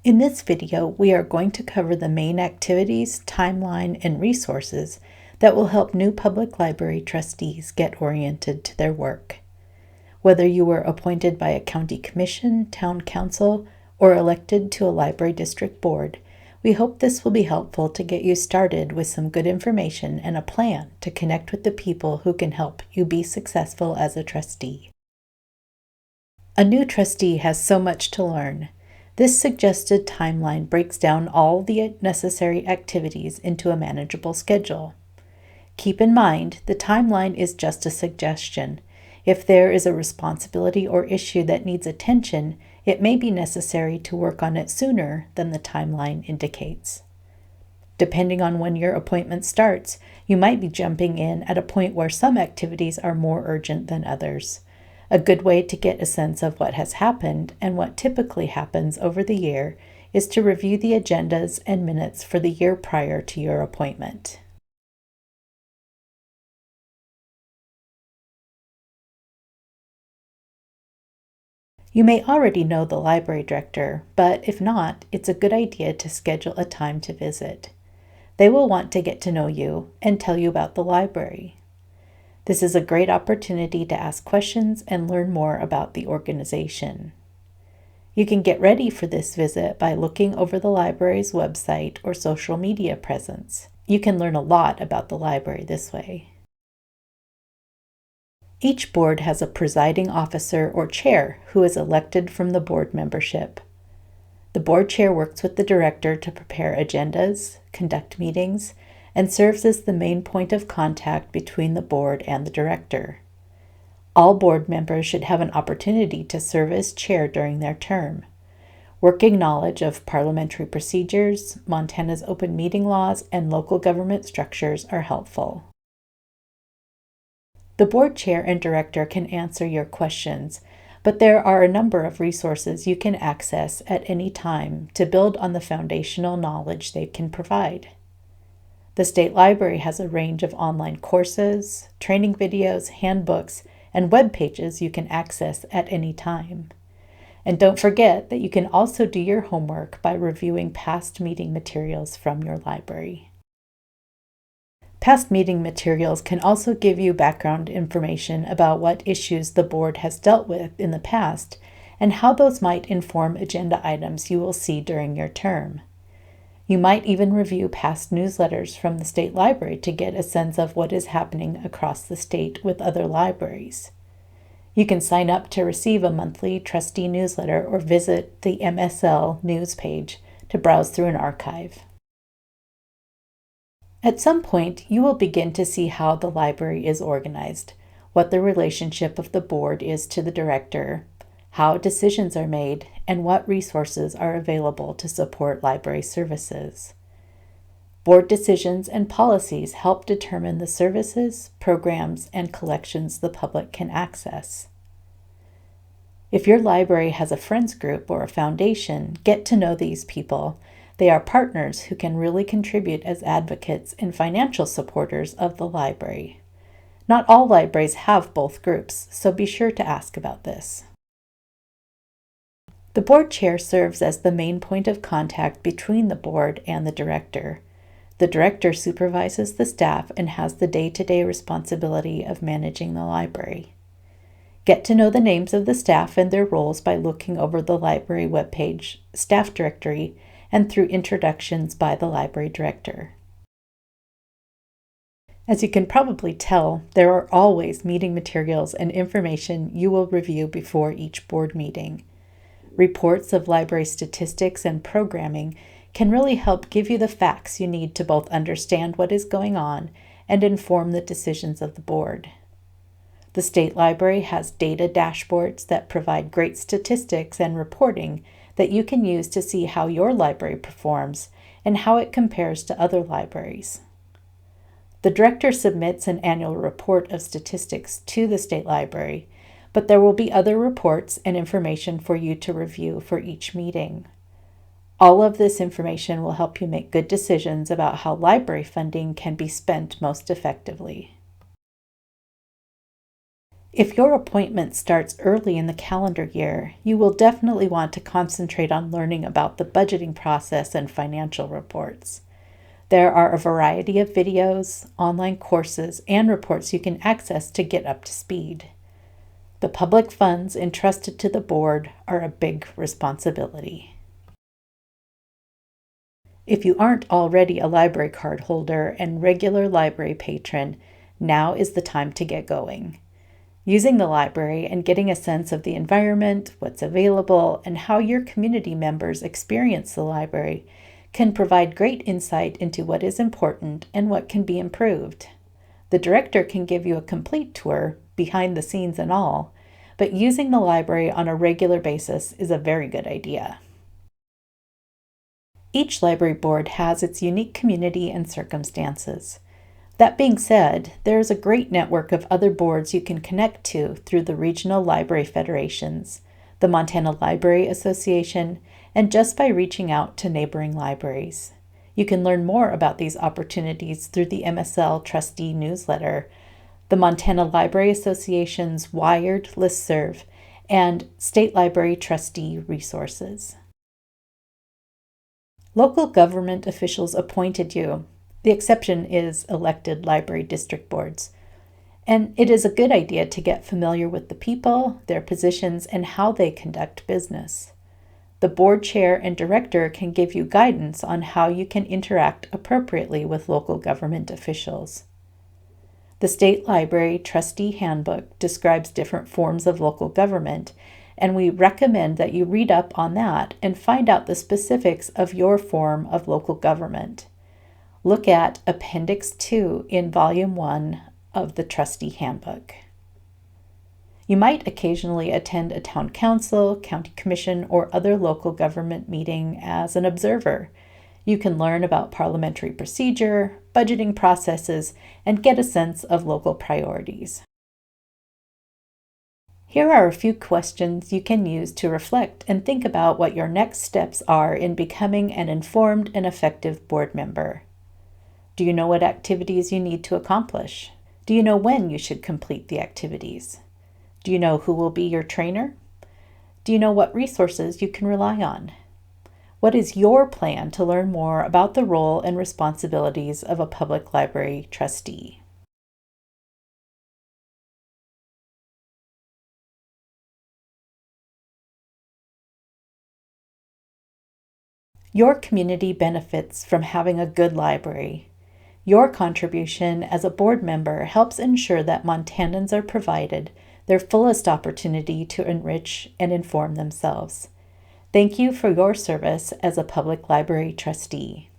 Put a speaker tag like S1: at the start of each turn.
S1: In this video, we are going to cover the main activities, timeline, and resources that will help new public library trustees get oriented to their work. Whether you were appointed by a county commission, town council, or elected to a library district board, we hope this will be helpful to get you started with some good information and a plan to connect with the people who can help you be successful as a trustee. A new trustee has so much to learn. This suggested timeline breaks down all the necessary activities into a manageable schedule. Keep in mind, the timeline is just a suggestion. If there is a responsibility or issue that needs attention, it may be necessary to work on it sooner than the timeline indicates. Depending on when your appointment starts, you might be jumping in at a point where some activities are more urgent than others. A good way to get a sense of what has happened and what typically happens over the year is to review the agendas and minutes for the year prior to your appointment. You may already know the library director, but if not, it's a good idea to schedule a time to visit. They will want to get to know you and tell you about the library. This is a great opportunity to ask questions and learn more about the organization. You can get ready for this visit by looking over the library's website or social media presence. You can learn a lot about the library this way. Each board has a presiding officer or chair who is elected from the board membership. The board chair works with the director to prepare agendas, conduct meetings, and serves as the main point of contact between the board and the director. All board members should have an opportunity to serve as chair during their term. Working knowledge of parliamentary procedures, Montana's open meeting laws, and local government structures are helpful. The board chair and director can answer your questions, but there are a number of resources you can access at any time to build on the foundational knowledge they can provide. The State Library has a range of online courses, training videos, handbooks, and web pages you can access at any time. And don't forget that you can also do your homework by reviewing past meeting materials from your library. Past meeting materials can also give you background information about what issues the board has dealt with in the past and how those might inform agenda items you will see during your term. You might even review past newsletters from the State Library to get a sense of what is happening across the state with other libraries. You can sign up to receive a monthly trustee newsletter or visit the MSL news page to browse through an archive. At some point, you will begin to see how the library is organized, what the relationship of the board is to the director, how decisions are made, and what resources are available to support library services. Board decisions and policies help determine the services, programs, and collections the public can access. If your library has a friends group or a foundation, get to know these people. They are partners who can really contribute as advocates and financial supporters of the library. Not all libraries have both groups, so be sure to ask about this. The board chair serves as the main point of contact between the board and the director. The director supervises the staff and has the day-to-day responsibility of managing the library. Get to know the names of the staff and their roles by looking over the library webpage, staff directory, and through introductions by the library director. As you can probably tell, there are always meeting materials and information you will review before each board meeting. Reports of library statistics and programming can really help give you the facts you need to both understand what is going on and inform the decisions of the board. The State Library has data dashboards that provide great statistics and reporting that you can use to see how your library performs and how it compares to other libraries. The director submits an annual report of statistics to the State Library, but there will be other reports and information for you to review for each meeting. All of this information will help you make good decisions about how library funding can be spent most effectively. If your appointment starts early in the calendar year, you will definitely want to concentrate on learning about the budgeting process and financial reports. There are a variety of videos, online courses, and reports you can access to get up to speed. The public funds entrusted to the board are a big responsibility. If you aren't already a library card holder and regular library patron, now is the time to get going. Using the library and getting a sense of the environment, what's available, and how your community members experience the library can provide great insight into what is important and what can be improved. The director can give you a complete tour, behind the scenes and all, but using the library on a regular basis is a very good idea. Each library board has its unique community and circumstances. That being said, there is a great network of other boards you can connect to through the regional library federations, the Montana Library Association, and just by reaching out to neighboring libraries. You can learn more about these opportunities through the MSL Trustee newsletter, the Montana Library Association's Wired listserv, and State Library Trustee resources. Local government officials appointed you. The exception is elected library district boards. And it is a good idea to get familiar with the people, their positions, and how they conduct business. The board chair and director can give you guidance on how you can interact appropriately with local government officials. The State Library Trustee Handbook describes different forms of local government, and we recommend that you read up on that and find out the specifics of your form of local government. Look at Appendix 2 in Volume 1 of the Trustee Handbook. You might occasionally attend a town council, county commission, or other local government meeting as an observer. You can learn about parliamentary procedure, budgeting processes, and get a sense of local priorities. Here are a few questions you can use to reflect and think about what your next steps are in becoming an informed and effective board member. Do you know what activities you need to accomplish? Do you know when you should complete the activities? Do you know who will be your trainer? Do you know what resources you can rely on? What is your plan to learn more about the role and responsibilities of a public library trustee? Your community benefits from having a good library. Your contribution as a board member helps ensure that Montanans are provided their fullest opportunity to enrich and inform themselves. Thank you for your service as a public library trustee.